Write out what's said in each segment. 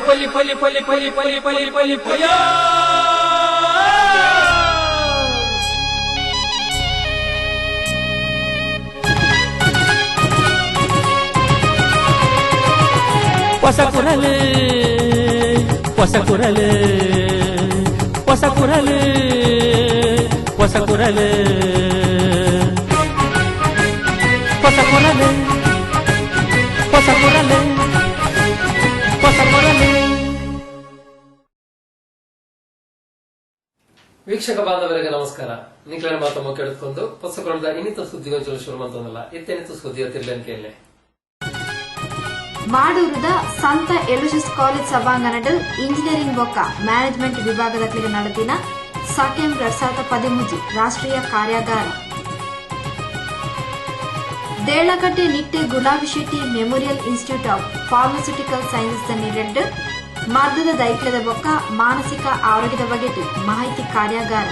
ಹೊಸ ಕುರಲು ಹೊಸ ಕುರಲು ಹೊಸ ಕುರಲು ಹೊಸ ಕುರಲು ಹೊಸ ಕುರಲು ಹೊಸ ಕುರಲು ಹೊಸ ಕುರಲು. ವೀಕ್ಷಕ ಬಾಂಧವರಿಗೆ ನಮಸ್ಕಾರ. ನಿಖಿಲ ಮಾತಮ್ಮ ಕೇಳಿಕೊಂಡು ಹೊಸ ಕುರಲದ ಇನ್ನಿತ ಸುದ್ದಿಗೊಂಚಲು ಶುರು ಮಾಡ್ತಂದಲ್ಲ ಇತ್ತೆನಿತ ಸುದ್ದಿಯ ತಿರ್ಲಂಕೆಯಲ್ಲೇ ಮಾಡೂರದ ಸಂತ ಎಲೋಸಿಯಸ್ ಕಾಲೇಜ್ ಸಭಾಂಗಣದ ಇಂಜಿನಿಯರಿಂಗ್ ಬೊಕ್ಕ ಮ್ಯಾನೇಜ್ಮೆಂಟ್ ವಿಭಾಗದಲ್ಲಿ ನಡೆದಿನ ಸಾಕೆಂ 2013 ರಾಷ್ಟ್ರೀಯ ಕಾರ್ಯಾಗಾರ Deralakatte Nitte Gulabi Shetty memorial institute of pharmaceutical sciences ನೀಡಿದ ಮದ್ದದ ದೈತ್ಯದ ಬೊಕ್ಕ ಮಾನಸಿಕ ಆರೋಗ್ಯದ ಬಗೆಗೆ ಮಾಹಿತಿ ಕಾರ್ಯಾಗಾರ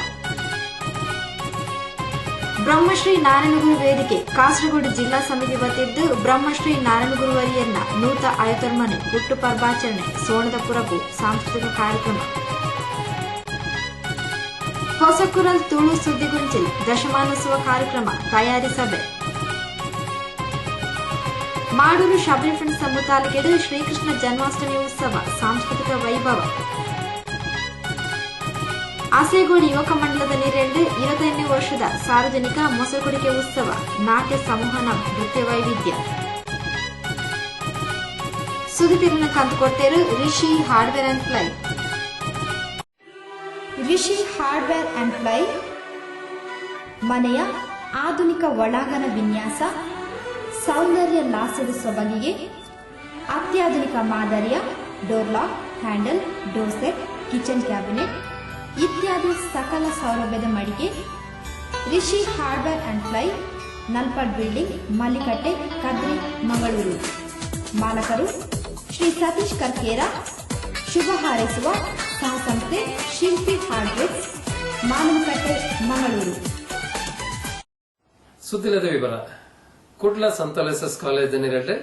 ಬ್ರಹ್ಮಶ್ರೀ ನಾರಾಯಣಗುರು ವೇದಿಕೆ ಕಾಸರಗೋಡು ಜಿಲ್ಲಾ ಸಮಿತಿ ವತಿದ್ದು ಬ್ರಹ್ಮಶ್ರೀ ನಾರಾಯಣಗುರು ವರಿಯನ್ನ ನೂತ 50ನೇ ಹುಟ್ಟುಹಬ್ಬಾಚರಣೆ ಸೋಣದಪುರಕ್ಕೂ ಸಾಂಸ್ಕೃತಿಕ ಕಾರ್ಯಕ್ರಮ ಹೊಸಕುರಲ್ ತುಳು ಸುದ್ದಿಗುಂಚಿಲ್ ದಶಮಾನೋತ್ಸವ ಕಾರ್ಯಕ್ರಮ ತಯಾರಿ ಸಭೆ ಮಾಡೂರು ಶಬರಿ ಫ್ರೆಂಡ್ಸ್ ಸಮುದಾಯಕ್ಕೆ ಶ್ರೀಕೃಷ್ಣ ಜನ್ಮಾಷ್ಟಮಿ ಉತ್ಸವ ಸಾಂಸ್ಕೃತಿಕ ವೈಭವ ಆಸೇಗೋಡು ಯುವಕ ಮಂಡಲದ ನೀರೆಂಡು 25ನೇ ವರ್ಷದ ಸಾರ್ವಜನಿಕ ಮೊಸರುಕುಡಿಕೆ ಉತ್ಸವ ನಾಟ್ಯ ಸಂವಹನ ನೃತ್ಯ ವೈವಿಧ್ಯ ಸುದ್ದಿತಿರಿನ ಕಂದುಕೊಡ್ತೇರು Rishi hardware and ply. Rishi hardware and ply ಮನೆಯ ಆಧುನಿಕ ಒಳಾಂಗಣ ವಿನ್ಯಾಸ, ಸೌಂದರ್ಯ ಲಾಸದ ಸೊಬಗಿಗೆ ಅತ್ಯಾಧುನಿಕ ಮಾದರಿಯ door lock, handle, door set, kitchen cabinet ಇತ್ಯಾದಿ ಸಕಲ ಸೌಲಭ್ಯದ ಮಳಿಗೆ Rishi hardware and ply, Nalpad building, Mallikatte, Kadri, Mangaluru. ಮಾಲಕರು ಶ್ರೀ ಸತೀಶ್ ಕರ್ಕೇರ. ಶುಭ ಹಾರೈಸುವ ಸಹಸಂಸ್ಥೆ ಶಿಲ್ಪಿ ಹಾರ್ಡ್ವೇರ್, ಮಾನವಕಟ್ಟೆ, ಮಂಗಳೂರು. ಸುದ್ದಿಲದ ವಿವರ. ಕುಡ್ಲ ಸಂತ ಎಲೋಸಿಯಸ್ ಕಾಲೇಜಿನಲ್ಲಿ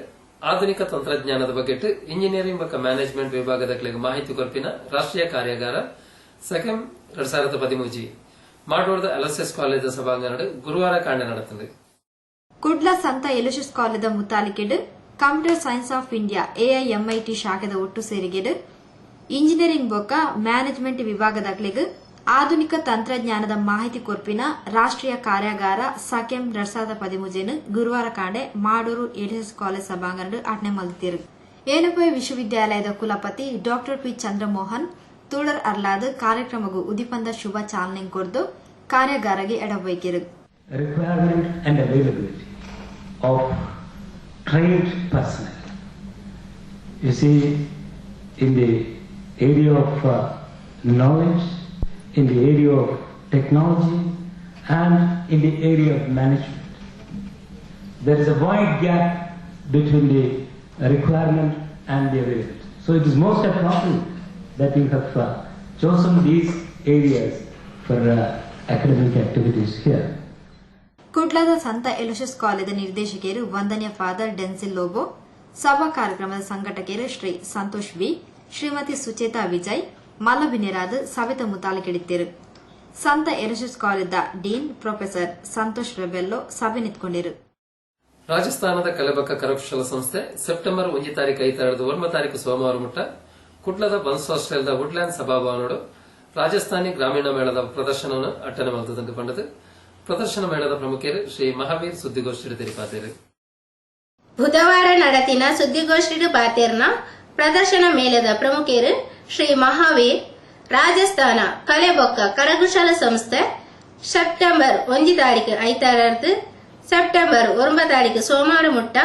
ಆಧುನಿಕ ತಂತ್ರಜ್ಞಾನದ ಬಗ್ಗೆ ಇಂಜಿನಿಯರಿಂಗ್ ಮತ್ತು ಮ್ಯಾನೇಜ್ಮೆಂಟ್ ವಿಭಾಗದ ಮಾಹಿತಿ ಕೊರಪಿನ ರಾಷ್ಟ್ರೀಯ ಕಾರ್ಯಾಗಾರ ಸೆಕೆಂ 2013 ಮಾಡೂರದ ಎಲೋಸಿಯಸ್ ಕಾಲೇಜ್ ಸಭಾಂಗಣ ಗುರುವಾರ ಕಾಂಡ ನಡೆದಿದೆ. ಕುಡ್ಲ ಸಂತ ಎಲೋಸಿಯಸ್ ಕಾಲೇಜ್ ಮುತಾಲಿಕೆಡ್ computer science of India AIMIT ಶಾಖೆದ ಒಟ್ಟು ಸೇರಿಗೆಡ್ ಇಂಜಿನಿಯರಿಂಗ್ ಬೊಕ್ಕ ಮ್ಯಾನೇಜ್ಮೆಂಟ್ ವಿಭಾಗದ ಆಧುನಿಕ ತಂತ್ರಜ್ಞಾನದ ಮಾಹಿತಿ ಕೊರ್ಪಿನ ರಾಷ್ಟ್ರೀಯ ಕಾರ್ಯಾಗಾರ ಸಕೆಂ 2013 ಗುರುವಾರ ಕಾಂಡೆ ಮಾಡೂರು ಎಲೋಸಿಯಸ್ ಕಾಲೇಜ್ ಸಭಾಂಗಣ ಅಟ್ನೆ ಮಲ್ತಿರು. ಏನಪೈ ವಿಶ್ವವಿದ್ಯಾಲಯದ ಕುಲಪತಿ ಡಾ ಪಿ ಚಂದ್ರಮೋಹನ್ ತೂಳರ್ ಅರ್ಲಾದ ಕಾರ್ಯಕ್ರಮಗೂ ಉದಿಪಂದ ಶುಭ ಚಾಲನೆ ಕೊಡ್ದು ಕಾರ್ಯಾಗಾರಗೆ ಎಡವೈಕಿರು. Requirement and availability of trained personnel. You see, in the area of knowledge, in the area of technology, and in the area of management, there is a wide gap between the requirement and the availability. So it is most appropriate that you have chosen these areas for academic activities here. ಕುಡ್ಲದ ಸಂತ Aloysius college ನಿರ್ದೇಶಕಿಯರು ವಂದನೀಯ father Denzel Lobo, ಸಭಾ ಕಾರ್ಯಕ್ರಮದ ಸಂಘಟಕರು Shri Santosh B, Shrimati Sucheta Vijay, ಮಲ್ಲಬಿನೆರಾದ Savita ಮುತಾಲಿಕೆಡಿತ್ತಿರು. ಸಂತ Aloysius college dean professor Santosh Rebello ಸಭೆ ನಿಂತ್ಕೊಂಡಿರು. ರಾಜಸ್ಥಾನದ ಕಲಬಕ ಕರಕುಶಲ ಸಂಸ್ಥೆ September 1 ತಾರೀಕು 1 ತಾರೀಕು ಸೋಮವಾರ ಮುಟ್ಟ ಕುಡ್ಲದ ಬನ್ಸ್ ಹಾಸ್ಟೆಲ್ದ ವುಡ್ಲ್ಯಾಂಡ್ ಸಭಾಭವನೋಡು ರಾಜಸ್ಥಾನಿ ಗ್ರಾಮೀಣ ಮೇಳದ ಪ್ರದರ್ಶನವನ್ನು ಅಟ್ಟನೆ ಮಲ್ತದಂತೆ ಪಂಡದು. ಪ್ರದರ್ಶನ ಮೇಳದ ಪ್ರಮುಖರು ಶ್ರೀ ಮಹಾವೀರ್ ಸುದ್ದಿಗೋಷ್ಠಿ ತೆರಿಪಾತೇರು. ಬುಧವಾರ ನಡೆದಿನ ಸುದ್ದಿಗೋಷ್ಠಿ ಪಾತೇರ್ನ ಪ್ರದರ್ಶನ ಮೇಳದ ಪ್ರಮುಖರು ಶ್ರೀ ಮಹಾವೀರ್ ರಾಜಸ್ಥಾನ ಕಲೆಬೊಕ್ಕ ಕರಕುಶಲ ಸಂಸ್ಥೆ ಸೆಪ್ಟೆಂಬರ್ 1 ತಾರೀಕು 5 ಸೆಪ್ಟೆಂಬರ್ 9 ತಾರೀಕು ಸೋಮವಾರ ಮುಟ್ಟ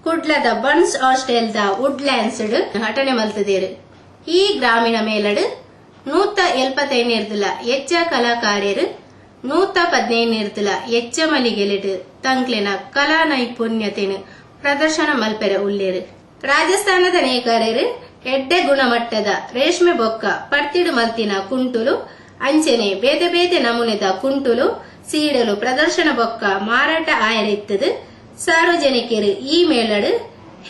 ಕುಡ್ಲದ ಬನ್ಸ್ ಹಾಸ್ಟೆಲ್ದ ವುಡ್ಲ್ಯಾಂಡ್ಸ್ ಅಟನೆ ಮಲ್ತದೇರು. ಈ ಗ್ರಾಮೀಣ ಮೇಳಡು 175 ಎಚ್ಚ ಕಲಾಕಾರ್ಯರು 115 ಎಚ್ಚ ಮಲಿಗೆಲಿಡು ತಂಕ್ಲೆನ ಕಲಾ ನೈಪುಣ್ಯತೆನು ಪ್ರದರ್ಶನ ಮಲ್ಪೆರ ಉಳ್ಳೇರು. ರಾಜಸ್ಥಾನದ ನೇಕಾರರು ಎಡ್ಡೆ ಗುಣಮಟ್ಟದ ರೇಷ್ಮೆ ಬೊಕ್ಕ ಪಡ್ತಿಡು ಮಲ್ತಿನ ಕುಂಟುಲು ಅಂಚನೆ ಬೇತೆ ಬೇತೆ ನಮೂನೆದ ಕುಂಟುಲು ಸೀಡಲು ಪ್ರದರ್ಶನ ಬೊಕ್ಕ ಮಾರಾಟ ಆಯರಿತ್ತದು. ಸಾರ್ವಜನಿಕರು ಈ ಮೇಳಡು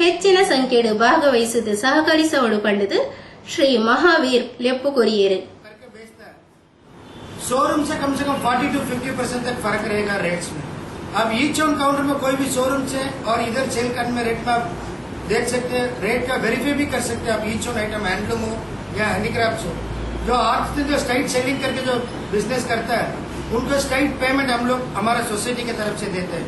ಹೆಚ್ಚಿನ ಸಂಖ್ಯೆಡು ಭಾಗವಹಿಸದು ಸಹಕರಿಸೋಡು ಪಂಡದು श्री महावीर लेप्पुकोरियेर। शोरूम से कम 40 to 50% तक फर्क रहेगा रेट्स में। अब ईच ऑन काउंटर में कोई भी शोरूम से और इधर सेल करने में रेट में आप देख सकते हैं, रेट का वेरीफाई भी कर सकते हैं आप। ईच ऑन आइटम हैंडलूम हो या हैंडीक्राफ्ट हो, जो आर्टिस्ट जो स्ट्राइट सेलिंग करके जो बिजनेस करता है उनको स्ट्राइट पेमेंट हम लोग हमारा सोसाइटी की तरफ से देते हैं।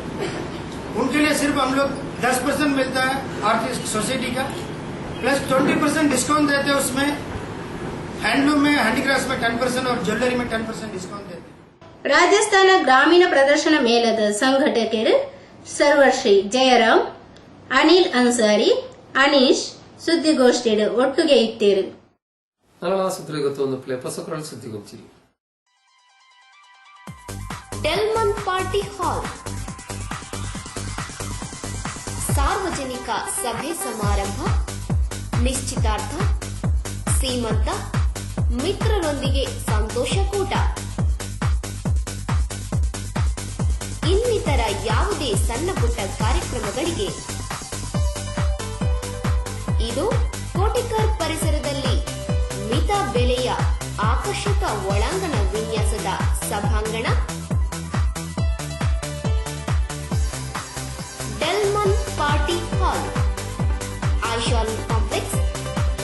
उनके लिए सिर्फ हम लोग 10% मिलता है आर्टिस्ट सोसाइटी का, प्लस 20% डिस्काउंट देते हैं उसमें। हैंडलूम में हैंडीक्राफ्ट में 10% और ज्वेलरी में 10% डिस्काउंट देते हैं। ರಾಜಸ್ಥಾನ ಗ್ರಾಮೀಣ ಪ್ರದರ್ಶನ ಮೇಳದ ಸಂಘಟಕರು ಸರ್ವಶ್ರೀ ಜಯರಾಮ್, ಅನಿಲ್ ಅನ್ಸಾರಿ, ಅನೀಶ್ ಸುದ್ದಿಗೋಷ್ಠಿಯಲ್ಲಿ ಒಟ್ಟಿಗೆ ಇತ್ತೇರು. ನಲವತ್ತು ಸುದ್ದಿಗೊತ್ತು ಒಂದು ಪ್ಲೇ ಪಸಕರಳ ಸುದ್ದಿಗೋಷ್ಠಿ. ಡೆಲ್ಮನ್ ಪಾರ್ಟಿ ಹಾಲ್ ಸಾರ್ವಜನಿಕ ಸಭೆ ಸಮಾರಂಭ, ನಿಶ್ಚಿತಾರ್ಥ, ಸೀಮಂತ, ಮಿತ್ರರೊಂದಿಗೆ ಸಂತೋಷಕೂಟ, ಇನ್ನಿತರ ಯಾವುದೇ ಸಣ್ಣ ಪುಟ್ಟ ಕಾರ್ಯಕ್ರಮಗಳಿಗೆ ಇದು ಕೋಟಿಕರ್ ಪರಿಸರದಲ್ಲಿ ಮಿತ ಬೆಲೆಯ ಆಕರ್ಷಕ ಒಳಾಂಗಣ ವಿನ್ಯಾಸದ ಸಭಾಂಗಣ. Delman party hall, Ayishal complex,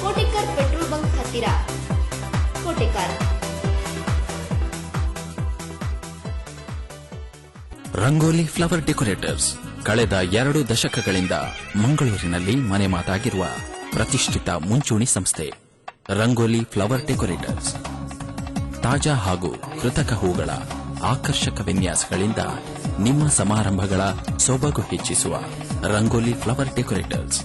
Kotekar petrol bunk ಹತ್ತಿರ, ಕೋಟಿಕರ್. ರಂಗೋಲಿ ಫ್ಲವರ್ ಡೆಕೋರೇಟರ್ಸ್ ಕಳೆದ 2 ದಶಕಗಳಿಂದ ಮಂಗಳೂರಿನಲ್ಲಿ ಮನೆ ಮಾತಾಗಿರುವ ಪ್ರತಿಷ್ಠಿತ ಮುಂಚೂಣಿ ಸಂಸ್ಥೆ. ರಂಗೋಲಿ ಫ್ಲವರ್ ಡೆಕೋರೇಟರ್ಸ್ ತಾಜಾ ಹಾಗೂ ಕೃತಕ ಹೂಗಳ ಆಕರ್ಷಕ ವಿನ್ಯಾಸಗಳಿಂದ ನಿಮ್ಮ ಸಮಾರಂಭಗಳ ಸೊಬಗು ಹೆಚ್ಚಿಸುವ ರಂಗೋಲಿ ಫ್ಲವರ್ ಡೆಕೋರೇಟರ್ಸ್.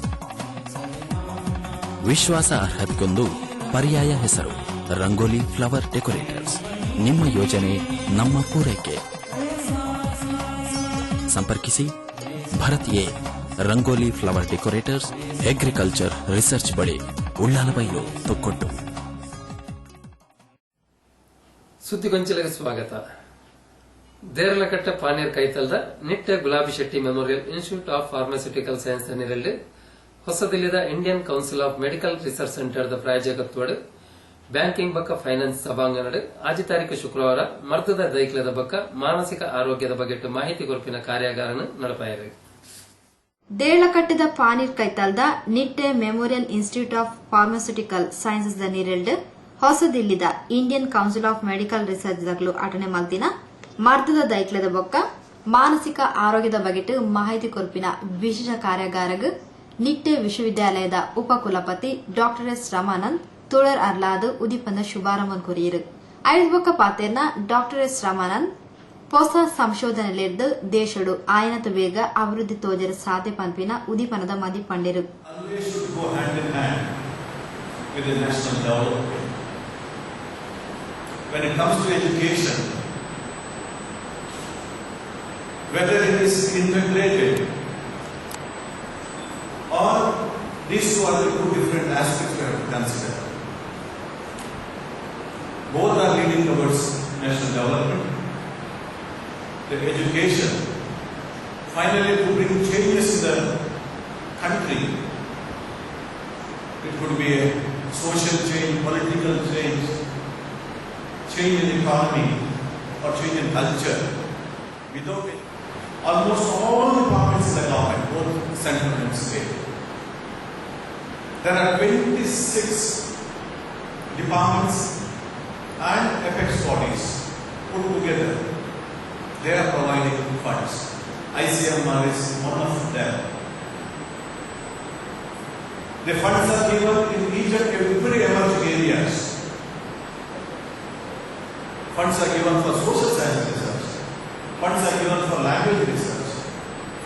ವಿಶ್ವಾಸ ಅರ್ಹತೆಗೊಂದು ಪರ್ಯಾಯ ಹೆಸರು ರಂಗೋಲಿ ಫ್ಲವರ್ ಡೆಕೋರೇಟರ್ಸ್. ನಿಮ್ಮ ಯೋಜನೆ ನಮ್ಮ ಪೂರೈಕೆ. ಸಂಪರ್ಕಿಸಿ ಭಾರತೀಯ rangoli flower decorators, agriculture research ಬಳಿ, ಉಳ್ಳಾಲಬೈಲು, ತೊಕ್ಕೊಟ್ಟು. ಸುದ್ದಿಗೊಂಚಲಿಗೆ ಸ್ವಾಗತ. ದೇರಳಕಟ್ಟೆ ಪಾನೀರ್ ಕೈತಲ್ದ Nitte Gulabi Shetty memorial institute of pharmaceutical science ನೀರಲ್ಲಿ ಹೊಸದಿಲ್ಲಿದ Indian council of medical research centre ದ ಪ್ರಾಯೋಜಕತ್ವಡ್ ಬ್ಯಾಂಕಿಂಗ್ ಬಕ್ಕ ಫೈನಾನ್ಸ್ ಸಭಾಂಗಣ ಆಜಿ ತಾರೀಕು ಶುಕ್ರವಾರ ಮರ್ದದ ದೈಕ್ಲದ ಬಕ್ಕ ಮಾನಸಿಕ ಆರೋಗ್ಯದ ಬಗೆಟ್ಟು ಮಾಹಿತಿ ಕೊರಪಿನ ಕಾರ್ಯಾಗಾರನ ನಡಪಾಯಿರಿ. ದೇಳಕಟ್ಟದ ಪಾನೀರ್ ಕೈತಾಲ್ದ Nitte memorial institute of pharmaceutical sciences ದ ನೀರೆಲ್ಡ್ ಹೊಸದಿಲ್ಲಿದ Indian council of medical research ದಗ್ಲು ಅಟನೆ ಮಲ್ತಿನ ಮರ್ದದ ದೈಕ್ಲದ ಬೊಕ್ಕ ಮಾನಸಿಕ ಆರೋಗ್ಯದ ಬಗೆಟ್ಟು ಮಾಹಿತಿ ಕೊರಪಿನ ವಿಶೇಷ ಕಾರ್ಯಾಗಾರಗ್ ನಿಟ್ಟೆ ವಿಶ್ವವಿದ್ಯಾಲಯದ ಉಪಕುಲಪತಿ ಡಾ ಎಸ್ ರಮಾನಂದ್ ತುಳರ್ ಅರ್ಲಾದು ಉದೀಪನ ಶುಭಾರಂಭ ಕೊರಿಯರು. ಐದು ಬೊಕ್ಕ ಪಾತೆರ್ನ ಡಾ ಎಸ್ ರಮಾನಂದ್ ಹೊಸ ಸಂಶೋಧನೆಲಿದ್ದು ದೇಶಡು ಆಯನತ ವೇಗ ಅಭಿವೃದ್ಧಿ ತೋಜರ ಸಾಧ್ಯ ಪಂಪಿನ ಉದೀಪನದ ಮದಿ ಪಂಡಿರು. When it comes to education, whether it is integrated or these two are the two different aspects we have to consider. Both are leading towards national development. The education, finally to bring changes in the country. It could be a social change, political change, change in economy or change in culture. Without it, almost all the departments in the government, both central and state, there are 26 departments and apex bodies put together. They are providing funds. ICMR is one of them. The funds are given in each and every emerging areas. Funds are given for social science research. Funds are given for language research.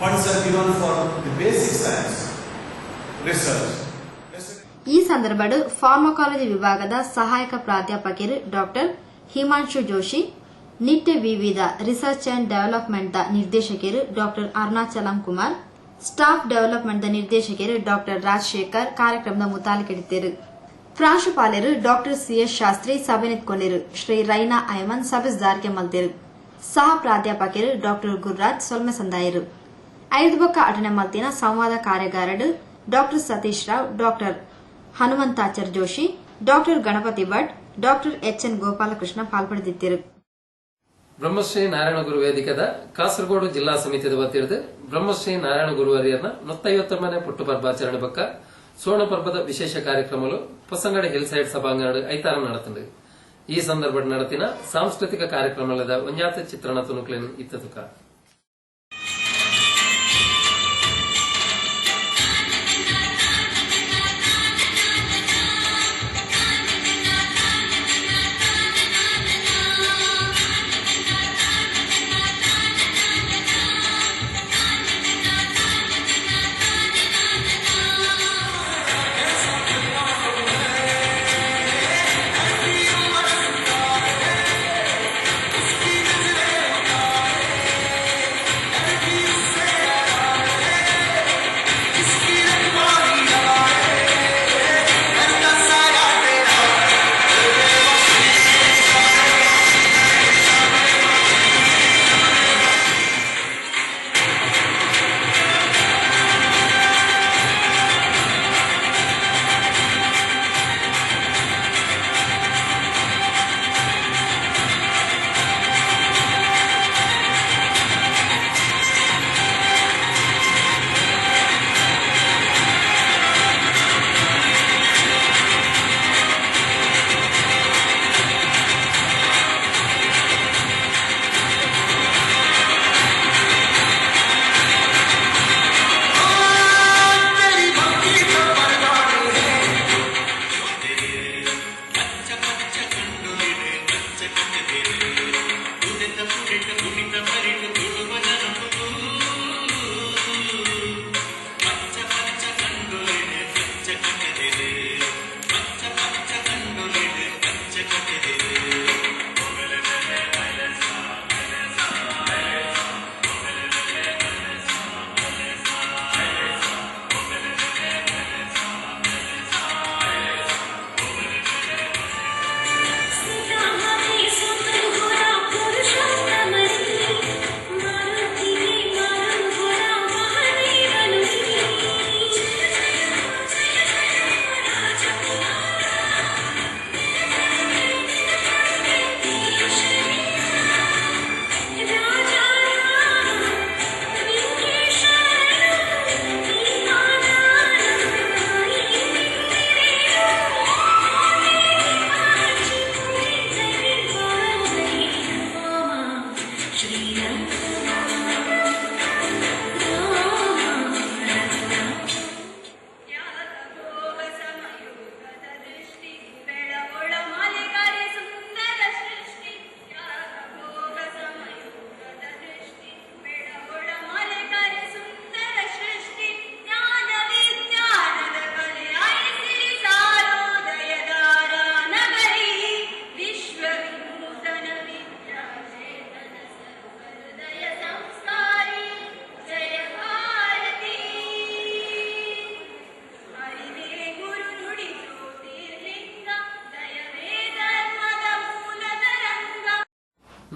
Funds are given for the basic science research. ಈ ಸಂದರ್ಭದ pharmacology ವಿಭಾಗದ ಸಹಾಯಕ ಪ್ರಾಧ್ಯಾಪಕರು ಡಾ ಹಿಮಾಂಶು ಜೋಶಿ, ನಿಟ್ಟೆ ವಿವಿಧ research and development the ನಿರ್ದೇಶಕರು ಡಾ Arunachalam Kumar, staff development the ನಿರ್ದೇಶಕರು ಡಾ ರಾಜಶೇಖರ್ ಕಾರ್ಯಕ್ರಮದ ಮುತಾಲಿಕೆಡಿದ್ದರು. ಪ್ರಾಂಶುಪಾಲರು ಡಾ ಸಿಎಸ್ ಶಾಸ್ತ್ರಿ ಸಭೆ ನಿಂತ್ಕೊಂಡಿರು. ಶ್ರೀ ರೈನಾ ಐಮನ್ ಸಭೆದಾರಿಕೆ ಮಲ್ತಿರು. ಸಹ ಪ್ರಾಧ್ಯಾಪಕರು ಡಾ ಗುರುರಾಜ್ ಸೊಲ್ಮೆ ಸಂದಾಯರು. ಐದು ಬೊಕ್ಕ ಅಟನೆ ಮಲ್ತಿನ ಸಂವಾದ ಕಾರ್ಯಾಗಾರಡು ಡಾ ಸತೀಶ್ ರಾವ್, ಡಾ Hanumanthachar Joshi, doctor Ganapati Bhat, doctor HN Gopalakrishna ಪಾಲ್ಪಡೆದಿದ್ದರು. ಬ್ರಹ್ಮಶ್ರೀ ನಾರಾಯಣ ಗುರು ವೇದಿಕೆದ ಕಾಸರಗೋಡು ಜಿಲ್ಲಾ ಸಮಿತಿಯ ವತಿಯಿಂದ ಬ್ರಹ್ಮಶ್ರೀ ನಾರಾಯಣ ಗುರುವರಿಯರ್ನ 150ನೇ ಪುಟ್ಟುಪರ್ವಾಚರಣೆ ಬಕ್ಕ ಸೋಣಪರ್ವದ ವಿಶೇಷ ಕಾರ್ಯಕ್ರಮಗಳು ಹೊಸಂಗಡಿ ಹಿಲ್ ಸೈಡ್ ಸಭಾಂಗಣ ಐತಾರ ನಡೆತಂಡು. ಈ ಸಂದರ್ಭ ನಡೆತಿನ ಸಾಂಸ್ಕೃತಿಕ ಕಾರ್ಯಕ್ರಮದ ಒಂಜಾತ ಚಿತ್ರಣ ತುಣುಕುಲೆನ್ ಇತ್ತದುಕ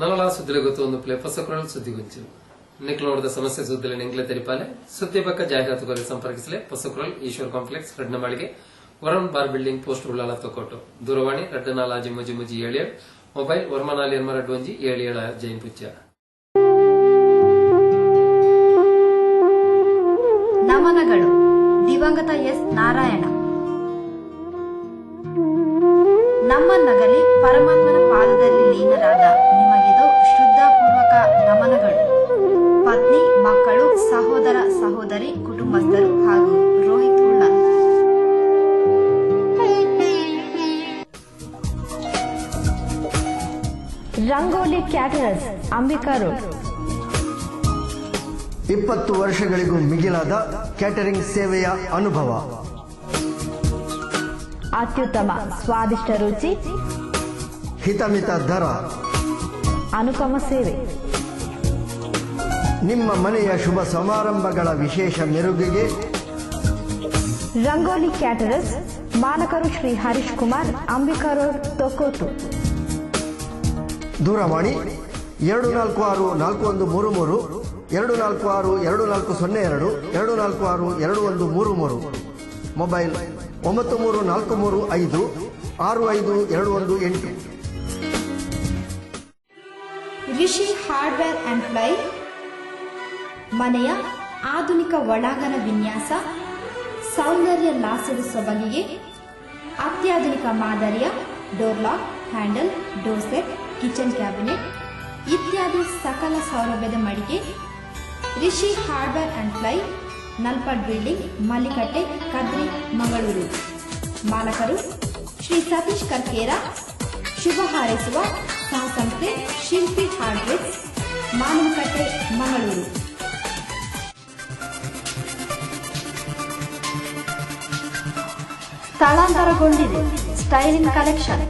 ನಲಲ ಸುದ್ದಿಲೆ ಗೊತ್ತು ಒಂದು ಪ್ಲೇ ಹೊಸಕುರಲ್ ಸುದ್ದಿ ಗುಂಚು ನಿಕ್ಲು ನೋಡಿದ ಸಮಸ್ಯೆ ಸುದ್ದಿಲೆ ನಿಂಗ್ಲೆ ತೆರಿಪಾಲೆ ಸುದ್ದಿ ಬಕ್ಕ ಜಾಹೀರಾತುಗಾರಿ ಸಂಪರ್ಕಿಸಲೆ ಹೊಸಕುರಲ್ ಈಶ್ವರ್ ಕಾಂಪ್ಲೆಕ್ಸ್ ರಡ್ನ ಮಾಳಿಗೆ Varun bar building post Ullal Thokottu ದೂರವಾಣಿ 2457 ಮೊಬೈಲ್ ವರ್ಮನಾಲಿ 77 ಜೈನ್ ಪುಚ್ಚ. ನಮನಗಳು ದಿವಂಗತ ಎಸ್ ನಾರಾಯಣ. ನಮ್ಮನ್ನಗಲಿ ಪರಮಾತ್ಮನ ಪಾದದಲ್ಲಿ ಲೀನರಾದ ನಿಮಗಿದು ಶ್ರದ್ಧಾಪೂರ್ವಕ ನಮನಗಳು. ಪತ್ನಿ, ಮಕ್ಕಳು, ಸಹೋದರ ಸಹೋದರಿ, ಕುಟುಂಬಸ್ಥರು ಹಾಗೂ ರೋಹಿತ್ ಉಳ್ಳಾಲ್. Rangoli caterers, Ambika road. 20 ವರ್ಷಗಳಿಗೂ ಮಿಗಿಲಾದ ಕ್ಯಾಟರಿಂಗ್ ಸೇವೆಯ ಅನುಭವ. ಅತ್ಯುತ್ತಮ ಸ್ವಾದಿಷ್ಟ ರುಚಿ, ಹಿತಮಿತ ದರ, ಅನುಪಮ ಸೇವೆ. ನಿಮ್ಮ ಮನೆಯ ಶುಭ ಸಮಾರಂಭಗಳ ವಿಶೇಷ ಮೆರುಗಿಗೆ ರಂಗೋಲಿ ಕ್ಯಾಟರರ್ಸ್, ಮಾಲಕರು ಶ್ರೀ ಹರೀಶ್ ಕುಮಾರ್, ಅಂಬಿಕಾ ರೋಡ್, ತೊಕ್ಕೋಟು. ದೂರವಾಣಿ 246413 246240 24622133. Mobile 934352 6521 Rishi hardware and ply ಮನೆಯ ಆಧುನಿಕ ಒಳಾಂಗಣ ವಿನ್ಯಾಸ, ಸೌಂದರ್ಯ ಲಾಸದ ಸೊಬಗಿಗೆ ಅತ್ಯಾಧುನಿಕ ಮಾದರಿಯ door lock, handle, door set, kitchen cabinet ಇತ್ಯಾದಿ ಸಕಲ ಸೌಲಭ್ಯದ ಮಳಿಗೆ Rishi hardware and ply, Nalpad building, Mallikatte, Kadri, Mangaluru. ಮಾಲಕರು ಶ್ರೀ ಸತೀಶ್ ಕರ್ಕೇರ. ಶುಭ ಹಾರೈಸುವ ಸಹಸಂಸ್ಥೆ ಶಿಲ್ಪಿ ಹಾರ್ಡ್ವೇರ್, ಮಾನವಕಟ್ಟೆ, ಮಂಗಳೂರು. ಸ್ಥಳಾಂತರಗೊಂಡಿದೆ ಸ್ಟೈಲಿಂಗ್ ಕಲೆಕ್ಷನ್.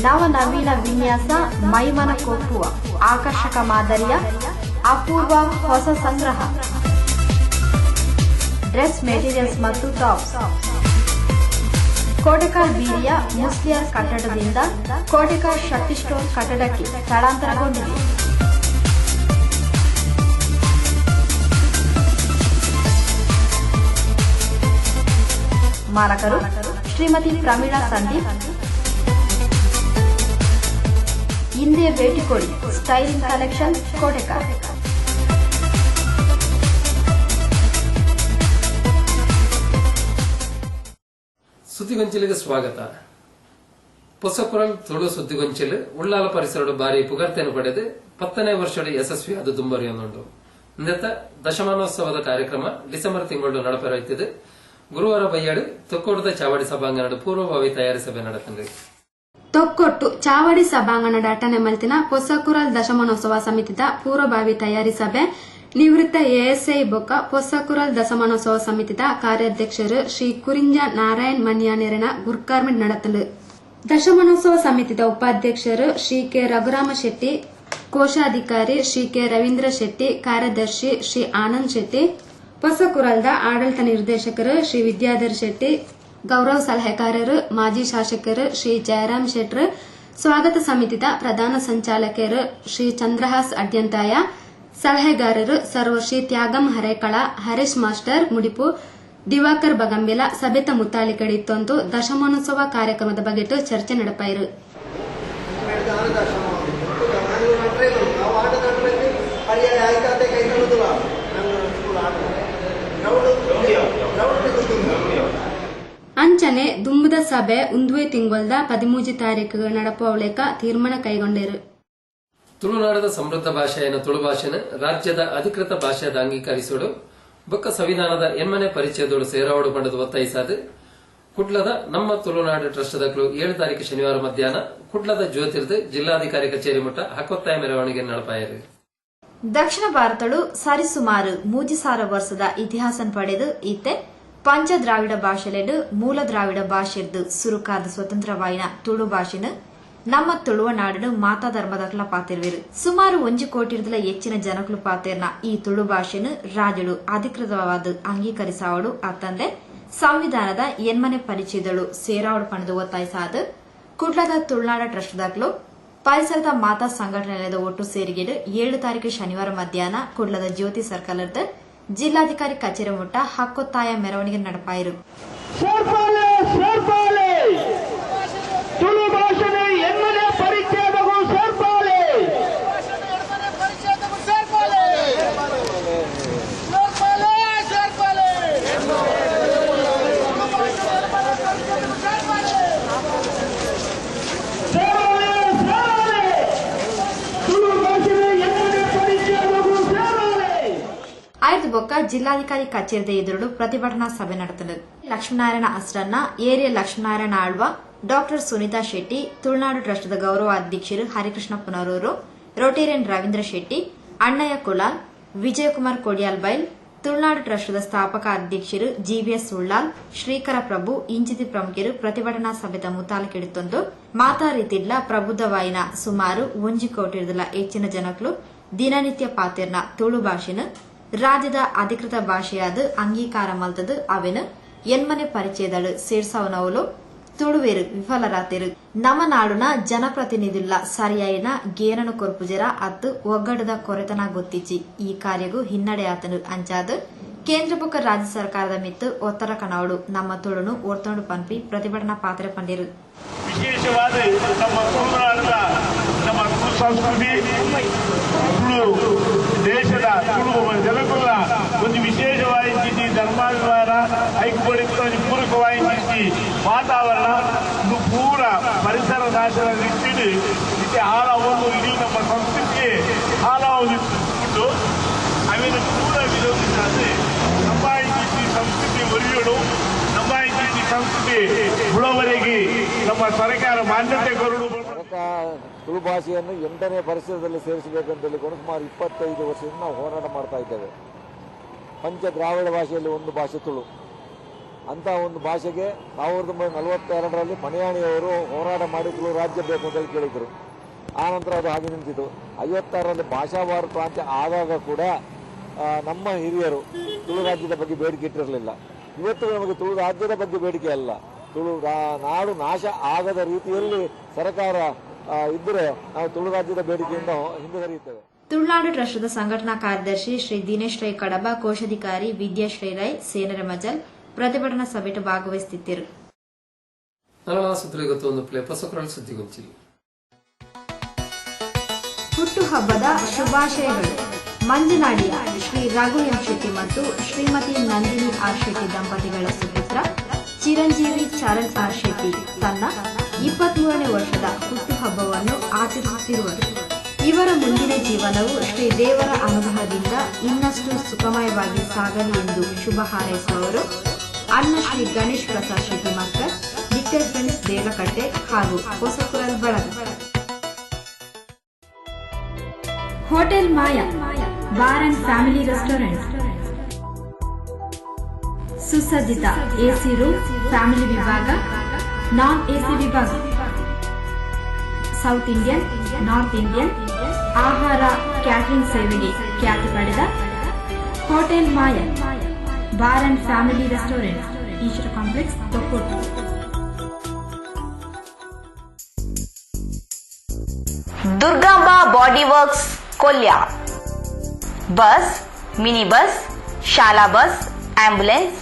ನವನವೀನ ವಿನ್ಯಾಸ, ಮೈಮನ ಕೊಪ್ಪುವ ಆಕರ್ಷಕ ಮಾದರಿಯ ಅಪೂರ್ವ ಹೊಸ ಸಂಗ್ರಹ. ಡ್ರೆಸ್ ಮೆಟೀರಿಯಲ್ಸ್ ಮತ್ತು ಟಾಪ್ಸ್. ಕೋಟೆಕಾಲ್ ಬೀದಿಯ ಮುಸ್ಲಿಯರ್ ಕಟ್ಟಡದಿಂದ ಕೋಟೆಕಾಲ್ ಶಕ್ತಿ ಸ್ಟೋರ್ ಕಟ್ಟಡಕ್ಕೆ ಸ್ಥಳಾಂತರಗೊಂಡಿದೆ. ಮಾಲಕರು ಶ್ರೀಮತಿ ಪ್ರಮೀಳಾ ಸಂದೀಪ್. ಹಿಂದೆ ಭೇಟಿ ಕೊಡಿ. Styling collection, ಕೋಟೆಕಾಲ್. ಸುದ್ದಿಗೊಂಚಲಿಗೆ ಸ್ವಾಗತ. ಪೊಸಕುರಲ್ ತುಳು ಸುದ್ದಿಗೊಂಚಲು ಉಳ್ಳಾಲ ಪರಿಸರ ಬಾರಿ ಪುಗರ್ತೆಯನ್ನು ಪಡೆದು 10ನೇ ವರ್ಷದ ಯಶಸ್ವಿಯಾದ ದುಂಬರಿಯೊಂದುಂಟು. ಇಂದತ್ತ ದಶಮಾನೋತ್ಸವದ ಕಾರ್ಯಕ್ರಮ ಡಿಸೆಂಬರ್ ತಿಂಗಳು ನಡಪೆರೈತಿದೆ. ಗುರುವಾರ ಬೈಯಾಡು ತೊಕ್ಕೋಟದ ಚಾವಡಿ ಸಭಾಂಗಣದ ಪೂರ್ವಭಾವಿ ತಯಾರಿ ಸಭೆ ನಡೆತಂದೆ. ತೊಕ್ಕೊಟ್ಟು ಚಾವಡಿ ಸಭಾಂಗಣದ ಅಟನೆ ಮಲ್ತಿನ ಪೊಸಕುರಲ್ ದಶಮಾನೋತ್ಸವ ಸಮಿತಿದ ಪೂರ್ವಭಾವಿ ತಯಾರಿ ಸಭೆ ನಿವೃತ್ತ ಎಎಸ್ಐ ಬೊಕ್ಕ ಪೊಸಕುರಲ್ ದಶಮಾನೋತ್ಸವ ಸಮಿತಿದ ಕಾರ್ಯಾಧ್ಯಕ್ಷರು ಶ್ರೀ ಕುರಿಂಜ ನಾರಾಯಣ್ ಮನ್ಯಾನೇರನ ಗುರ್ಕಾರ್ಮೆಂಟ್ ನಡೆತಂದು. ದಶಮಾನೋತ್ಸವ ಸಮಿತಿದ ಉಪಾಧ್ಯಕ್ಷರು ಶ್ರೀ ಕೆ ರಘುರಾಮ ಶೆಟ್ಟಿ, ಕೋಶಾಧಿಕಾರಿ ಶ್ರೀ ಕೆ ರವೀಂದ್ರ ಶೆಟ್ಟಿ, ಕಾರ್ಯದರ್ಶಿ ಶ್ರೀ ಆನಂದ್ ಶೆಟ್ಟಿ, ಪೊಸಕುರಲ್ದ ಆಡಳಿತ ನಿರ್ದೇಶಕರು ಶ್ರೀ ವಿದ್ಯಾಧರ್ ಶೆಟ್ಟಿ, ಗೌರವ ಸಲಹೆಗಾರರು ಮಾಜಿ ಶಾಸಕರು ಶ್ರೀ ಜಯರಾಮ್ ಶೆಟ್ರ್, ಸ್ವಾಗತ ಸಮಿತಿದ ಪ್ರಧಾನ ಸಂಚಾಲಕರು ಶ್ರೀ ಚಂದ್ರಹಾಸ್ ಅಡ್ಯಂತಾಯ, ಸಲಹೆಗಾರರು ಸರ್ವಶ್ರೀ ತ್ಯಾಗಂ ಹರೇಕಳ, ಹರೀಶ್ ಮಾಸ್ಟರ್ ಮುಡಿಪು, ದಿವಾಕರ್ ಬಗಂಬೆಲ ಸಭೆತ ಮುತ್ತಾಳಿಕಡಿತ್ತೊಂದು ದಶಮಾನೋತ್ಸವ ಕಾರ್ಯಕ್ರಮದ ಬಗೆಟ್ಟು ಚರ್ಚೆ ನಡೆಪಾಯಿರು. ಅಂಚನೆ ದುಂಬುದ ಸಭೆ ಉಂದುವೆ ತಿಂಗೊಲ್ದ 13 ತಾರೀಕು ನಡಪುವಲೇಕ ತೀರ್ಮಾನ ಕೈಗೊಂಡರು. ತುಳುನಾಡದ ಸಮೃದ್ಧ ಭಾಷೆಯನ್ನು ತುಳು ಭಾಷೆನ ರಾಜ್ಯದ ಅಧಿಕೃತ ಭಾಷೆಯಾದ ಅಂಗೀಕರಿಸೋಡು ಬೊಕ್ಕ ಸಂವಿಧಾನದ ಎನ್ಮನೆ ಪರಿಚಯದೋಡು ಸೇರಾವಡು ಪಡೆದು ಒತ್ತಾಯಿಸಾದು ಕುಡ್ಲದ ನಮ್ಮ ತುಳುನಾಡು ಟ್ರಸ್ಟ್ದಗಳು 7 ತಾರೀಕು ಶನಿವಾರ ಮಧ್ಯಾಹ್ನ ಕುಡ್ಲದ ಜ್ಯೋತಿರ್ದು ಜಿಲ್ಲಾಧಿಕಾರಿ ಕಚೇರಿ ಮುಟ್ಟ ಹಕ್ಕೊತ್ತಾಯ ಮೆರವಣಿಗೆ ನಡೆಪಾಯರು. ದಕ್ಷಿಣ ಭಾರತಳು ಸರಿಸುಮಾರು 3000 ವರ್ಷದ ಇತಿಹಾಸ ಪಡೆದು ಈತೆ ಪಂಚ ದ್ರಾವಿಡ ಭಾಷೆಲೆಡು ಮೂಲ ದ್ರಾವಿಡ ಭಾಷೆರ್ದು ಸುರುಕಾದ ಸ್ವತಂತ್ರವಾಯಿನ ತುಳು ಭಾಷೆನ ನಮ್ಮ ತುಳುವ ನಾಡನು ಮಾತಾ ಧರ್ಮದಕ್ಲ ಪಾತಿರುವಿರು. ಸುಮಾರು 1 ಕೋಟಿರ್ದಲ ಹೆಚ್ಚಿನ ಜನಕಲು ಪಾತಿರ್ನ ಈ ತುಳು ಭಾಷೆನ ರಾಜಳು ಅಧಿಕೃತವಾದ ಅಂಗೀಕರಿಸಾವಡು ಅತ್ತಂದೆ ಸಂವಿಧಾನದ ಎನ್ಮನೆ ಪರಿಚಯದಳು ಸೇರಾವಡು ಪಣದು ಒತ್ತಾಯಿಸಾದ ಕುಡ್ಲದ ತುಳುನಾಡ ಟ್ರಸ್ಟ್ದಾಗ್ಲು ಪರಿಸರದ ಮಾತಾ ಸಂಘಟನೆದ ಒಟ್ಟು ಸೇರಿಗೆಡು 7 ತಾರೀಕು ಶನಿವಾರ ಮಧ್ಯಾಹ್ನ ಕುಡ್ಲದ ಜ್ಯೋತಿ ಸರ್ಕಲ್ದ ಜಿಲ್ಲಾಧಿಕಾರಿ ಕಚೇರಿ ಮುಟ್ಟ ಹಕ್ಕೊತ್ತಾಯ ಮೆರವಣಿಗೆ ನಡೆಪಾಯಿರು. ತುಳು ಭಾಷೆನ ಎನ್ಮನೆ ಪರಿಚಯದಗೂ ಸೇರ್ಪಾಲೆ. ಆಯ್ತು ಬೊಕ್ಕ ಜಿಲ್ಲಾಧಿಕಾರಿ ಕಚೇರಿದ ಎದುರು ಪ್ರತಿಭಟನಾ ಸಭೆ ನಡೆತದೆ. ಲಕ್ಷ್ಮೀನಾರಾಯಣ ಅಸ್ರನ್ನ, ಏರಿಯ ಲಕ್ಷ್ಮೀನಾರಾಯಣ ಆಳ್ವ, ಡಾಕ್ಟರ್ ಸುನೀತಾ ಶೆಟ್ಟಿ, ತುಳುನಾಡು ಟ್ರಸ್ಟ್ದ ಗೌರವ ಅಧ್ಯಕ್ಷರು ಹರಿಕೃಷ್ಣ ಪುನರೂರು, ರೋಟೇರಿಯನ್ ರವೀಂದ್ರ ಶೆಟ್ಟಿ, ಅಣ್ಣಯ್ಯ ಕುಲಾಲ್, ವಿಜಯಕುಮಾರ್ ಕೊಡಿಯಾಲ್ಬೈಲ್, ತುಳುನಾಡು ಟ್ರಸ್ಟ್ದ ಸ್ಥಾಪಕ ಅಧ್ಯಕ್ಷರು ಜಿವಿಎಸ್ ಉಳ್ಳಾಲ್, ಶ್ರೀಕರ ಪ್ರಭು ಇಂಚಿತಿ ಪ್ರಮುಖರು ಪ್ರತಿಭಟನಾ ಸಭೆದ ಮುತಾಲಕಿಡಿತೊಂದು ಮಾತಾ ರೀತಿಡ್ಲ ಪ್ರಬುದ್ಧವಾಯಿನ ಸುಮಾರು 1 ಕೋಟಿರ್ದಲ ಹೆಚ್ಚಿನ ಜನಕಲು ದಿನನಿತ್ಯ ಪಾತಿರ್ನ ತುಳು ಭಾಷೆನ ರಾಜ್ಯದ ಅಧಿಕೃತ ಭಾಷೆಯಾದ ಅಂಗೀಕಾರ ಮಲ್ತದು ಅವೆನು ಎನ್ಮನೆ ಪರಿಚಯದಳು ಸೇರ್ಸವನವಲು ತುಳುವೇರು ವಿಫಲರಾತಿರು. ನಮ್ಮ ನಾಡುನ ಜನಪ್ರತಿನಿಧಿಲ್ಲ ಸರಿಯಾಯಿನ ಗೇನನು ಕೊರ್ಪುಜರ ಅತ್ತು ಒಗ್ಗಡದ ಕೊರೆತನ ಗೊತ್ತಿಚ್ಚಿ ಈ ಕಾರ್ಯಗೂ ಹಿನ್ನಡೆ ಆತನು ಅಂಚಾದ ಕೇಂದ್ರ ಬೊಕ್ಕ ರಾಜ್ಯ ಸರ್ಕಾರದ ಮಿತ್ತು ಒತ್ತರ ಕನಾಡು ನಮ್ಮ ತುಳುನು ಓರ್ತೊಂಡು ಪನ್ಪಿ ಪ್ರತಿಭಟನಾ ಪಾತ್ರೆ ಪಂಡಿರು. ವಿಶೇಷವಾದ ನಮ್ಮ ತುಳುನಾಡಿನ ನಮ್ಮ ತುಳು ಸಂಸ್ಕೃತಿ ತುಳು ದೇಶದ ತುಳು ಜನಕುಲ ಒಂದು ವಿಶೇಷವಾದ ಧರ್ಮಾಭಿಮಾನ ಐಕ್ಯಪಡಿತ ಪೂರಕವಾದ ವಾತಾವರಣ ಇದು ಪೂರ ಪರಿಸರ ನಾಶನ ಇಟ್ಟಿದ್ದು ಇದಕ್ಕೆ ಹಾಳಾವನ್ನು ಇಡೀ ನಮ್ಮ ಸಂಸ್ಕೃತಿಗೆ ಹಾಳಾವನ್ನು ಇಟ್ಟು ಅವೇನು ಪೂರ ವಿರೋಧಿಸಿದ್ರೆ ನಮ್ಮ ಈ ಸಂಸ್ಕೃತಿ ಒಲಿಯೋಡು ನಮ್ಮ ಈ ಸಂಸ್ಕೃತಿ ಉಳವರೆಗೆ ನಮ್ಮ ಸರ್ಕಾರ ಮಾನ್ಯತೆ ಕೊರಡು. ತುಳು ಭಾಷೆಯನ್ನು 8ನೇ ಪರಿಸರದಲ್ಲಿ ಸೇರಿಸಬೇಕಂತ ಹೇಳಿಕೊಂಡು ಸುಮಾರು 25 ವರ್ಷದಿಂದ ನಾವು ಹೋರಾಟ ಮಾಡ್ತಾ ಇದ್ದೇವೆ. ಪಂಚ ದ್ರಾವಿಡ ಭಾಷೆಯಲ್ಲಿ ಒಂದು ಭಾಷೆ ತುಳು. ಅಂತ ಒಂದು ಭಾಷೆಗೆ 1942ರಲ್ಲಿ ಮನೆಯಾಣಿಯವರು ಹೋರಾಟ ಮಾಡಿ ತುಳು ರಾಜ್ಯ ಬೇಕು ಅಂತ ಕೇಳಿದ್ರು. ಆನಂತರ ಅದು ಹಾಗೆ ನಿಂತಿತು. 56ರಲ್ಲಿ ಭಾಷಾ ಭಾರತ ಅಂತ ಆಗಾಗ ಕೂಡ ನಮ್ಮ ಹಿರಿಯರು ತುಳು ರಾಜ್ಯದ ಬಗ್ಗೆ ಬೇಡಿಕೆ ಇಟ್ಟಿರಲಿಲ್ಲ. ಇವತ್ತು ನಮಗೆ ತುಳು ರಾಜ್ಯದ ಬಗ್ಗೆ ಬೇಡಿಕೆ ಅಲ್ಲ, ತುಳು ನಾಡು ನಾಶ ಆಗದ ರೀತಿಯಲ್ಲಿ ಸರ್ಕಾರ ಇದ್ದರೆ ನಾವು ತುಳು ರಾಜ್ಯದ ಬೇಡಿಕೆಯಿಂದ ಹಿಂದುವರಿಯುತ್ತೇವೆ. ತುಳುನಾಡು ಟ್ರಸ್ಟದ ಸಂಘಟನಾ ಕಾರ್ಯದರ್ಶಿ ಶ್ರೀ ದಿನೇಶ್ ರೈ ಕಡಬ, ಕೋಶಾಧಿಕಾರಿ ವಿದ್ಯಾಶ್ರೀ ರೈ, ಸೇನರ ಮಜಲ್ ಪ್ರತಿಭಟನಾ ಸಭೆಯಲ್ಲಿ ಭಾಗವಹಿಸುತ್ತಿದ್ದರು. ಹುಟ್ಟುಹಬ್ಬದ ಶುಭಾಶಯಗಳು. ಮಂಜನಾಡಿಯ ಶ್ರೀ ರಘು ಎಂ ಶೆಟ್ಟಿ ಮತ್ತು ಶ್ರೀಮತಿ ನಂದಿನಿ ಆರ್ ಶೆಟ್ಟಿ ದಂಪತಿಗಳ ಸುಪುತ್ರ ಚಿರಂಜೀವಿ ಚರಣ್ ಆರ್ ಶೆಟ್ಟಿ ತನ್ನ 23ನೇ ವರ್ಷದ ಹುಟ್ಟುಹಬ್ಬವನ್ನು ಆಚರಿಸುತ್ತಿರುವರು. ಇವರ ಮುಂದಿನ ಜೀವನವು ಶ್ರೀ ದೇವರ ಅನುಗ್ರಹದಿಂದ ಇನ್ನಷ್ಟು ಸುಖಮಯವಾಗಿ ಸಾಗಲಿ ಎಂದು ಶುಭ ಹಾರೈಸುವವರು ಅಣ್ಣ ಶ್ರೀ ಗಣೇಶ್ ಪ್ರಸಾದ್ ಶೆಟ್ಟಿ ಮಕ್ಕಳ್, ಲಿಟಲ್ ಫ್ರೆಂಡ್ಸ್ ದೇವಲಕಟ್ಟೆ ಹಾಗೂ ಹೊಸಪುರದ ಬಳಗ. Hotel Maya bar and family restaurant. ಸುಸಜ್ಜಿತ ಎಸಿ ರೂಮ್, ಫ್ಯಾಮಿಲಿ ವಿಭಾಗ, ನಾನ್ ಎಸಿ ವಿಭಾಗ, ಸೌತ್ ಇಂಡಿಯನ್, ನಾರ್ತ್ ಇಂಡಿಯನ್ ಆಹಾರ ಕ್ಯಾಟರಿಂಗ್ ಸೇವೆಗೆ ಖ್ಯಾತಿ ಪಡೆದ hotel Maya bar and family restaurant, Eshwara complex, Thokkottu. Durgamba body works Kolya. Bus, mini bus, ಶಾಲಾ ಬಸ್, ಆಂಬ್ಯುಲೆನ್ಸ್,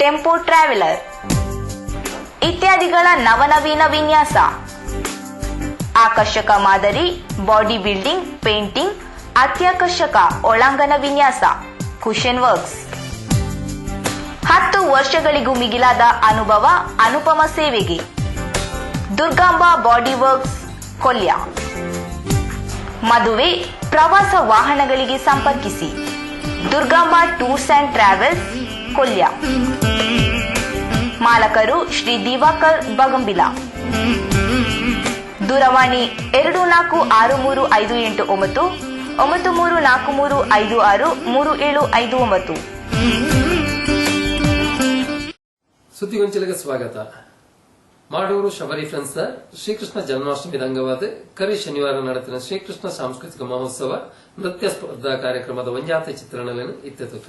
ಟೆಂಪೋ ಟ್ರಾವೆಲರ್ ಇತ್ಯಾದಿಗಳ ನವನವೀನ ವಿನ್ಯಾಸ. ಆಕರ್ಷಕ ಮಾದರಿ ಬಾಡಿ ಬಿಲ್ಡಿಂಗ್, ಪೇಂಟಿಂಗ್, ಅತ್ಯಾಕರ್ಷಕ ಒಳಾಂಗಣ ವಿನ್ಯಾಸ, ಕುಶನ್ ವರ್ಕ್ಸ್. 10 ವರ್ಷಗಳಿಗೂ ಮಿಗಿಲಾದ ಅನುಭವ, ಅನುಪಮ ಸೇವೆಗೆ ದುರ್ಗಾಂಬಾ ಬಾಡಿ ವರ್ಕ್ಸ್ ಕೊಲ್ಯ. ಮದುವೆ, ಪ್ರವಾಸ ವಾಹನಗಳಿಗೆ ಸಂಪರ್ಕಿಸಿ Durgamba tours and travels Kolya. ಮಾಲಕರು ಶ್ರೀ ದಿವಾಕರ್ ಬಗಂಬಿಲ. ದೂರವಾಣಿ 246358 9343563759. ಸುದ್ದಿಗೊಂಚಲಿಗೆ ಸ್ವಾಗತ. ಮಾಡೂರು ಶಬರಿ ಫ್ರೆಂಡ್ಸ್ ಶ್ರೀಕೃಷ್ಣ ಜನ್ಮಾಷ್ಟಮಿದ ಅಂಗವಾದ ಕರಿ ಶನಿವಾರ ನಡೆತಿನ ಶ್ರೀಕೃಷ್ಣ ಸಾಂಸ್ಕೃತಿಕ ಮಹೋತ್ಸವ ನೃತ್ಯ ಸ್ಪರ್ಧಾ ಕಾರ್ಯಕ್ರಮದ ಒಂಜಾತೆ ಚಿತ್ರಣಗಳನ್ನು ಇತ್ತೆತುಕ.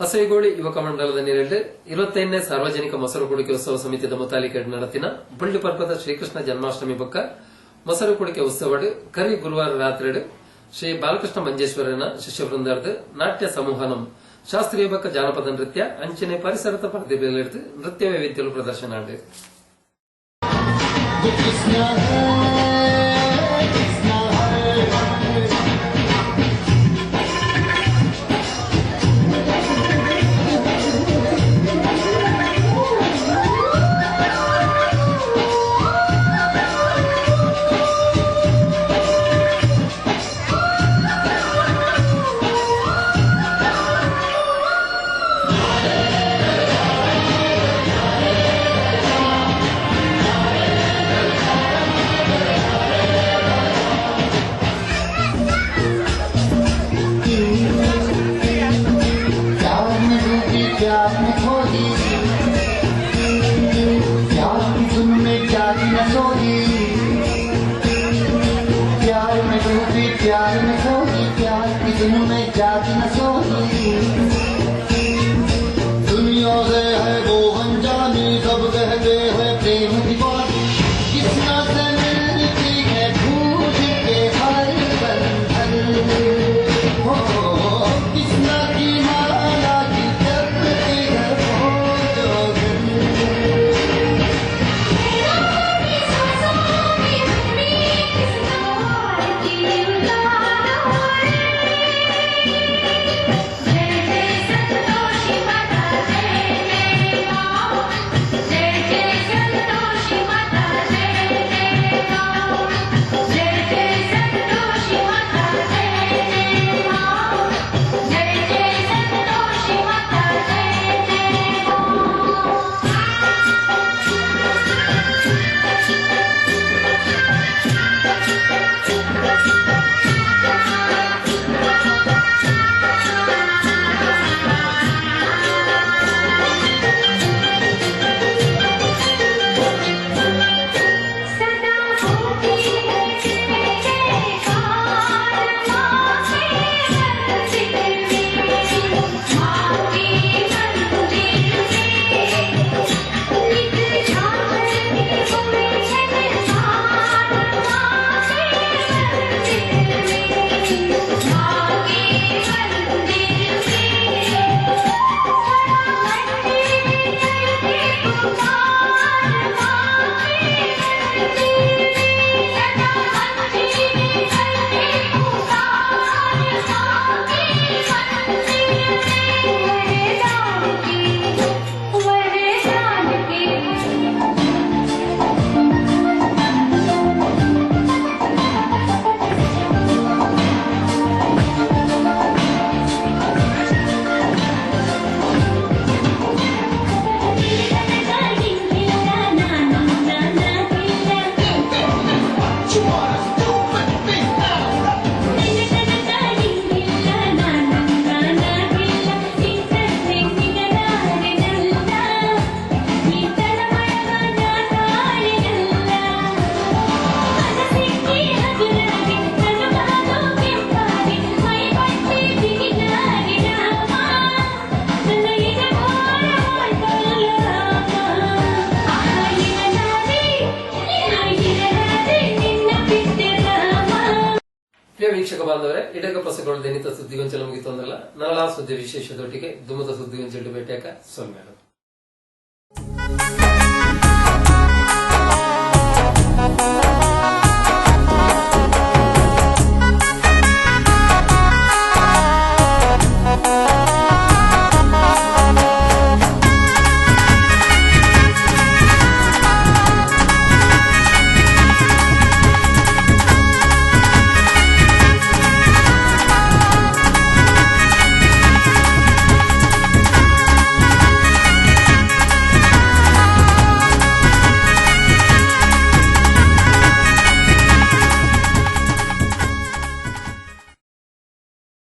ಅಸೈಗೋಳಿ ಯುವಕ ಮಂಡಲದ ನೀರಲ್ಲಿ 25ನೇ ಸಾರ್ವಜನಿಕ ಮೊಸರು ಕುಡಿಕೆ ಉತ್ಸವ ಸಮಿತಿಯ ಮುತಾಲಿಕೆ ನಡತಿನ ಬಳ್ಳಿ ಪರ್ಪದ ಶ್ರೀಕೃಷ್ಣ ಜನ್ಮಾಷ್ಟಮಿ ಬೊಕ್ಕ ಮೊಸರು ಕುಡಿಕೆ ಉತ್ಸವ ಕರಿ ಗುರುವಾರ ರಾತ್ರಿ ಶ್ರೀ ಬಾಲಕೃಷ್ಣ ಮಂಜೇಶ್ವರನ ಶಿಷ್ಯ ವೃಂದಾರ್ದ ನಾಟ್ಯ ಸಮೂಹನಂ ಶಾಸ್ತ್ರೀಯ ಬೊಕ್ಕ ಜಾನಪದ ನೃತ್ಯ ಅಂಚನೆ ಪರಿಸರದ ಪ್ರತಿಭೆಗಳಿರ್ದು ನೃತ್ಯ ವೈವಿಧ್ಯಲು ಪ್ರದರ್ಶನ ಆಡಿದೆ. दुनिया से है वो अनजानी सब कहते हैं प्रेम दीवानी कितना से मिलती है भूल के हर बंधन हो कितना की माला की जपती है वो जोगन ವೀಕ್ಷಕ ಬಾಂಧವರೇ, ಇಡಗ ಪ್ರಸಗಳು ದೈನಿಕ ಸುದ್ದಿಗೊಂಚಲು ಮುಗಿತೊಂದಲ್ಲ ನರಳಾ ಸುದ್ದಿ ವಿಶೇಷದೊಟ್ಟಿಗೆ ದುಮ್ಮದ ಸುದ್ದಿಗೊಂಚಲು ಭೇಟಿಯಾಕ ಸೊಲ್ಮೇಲೆ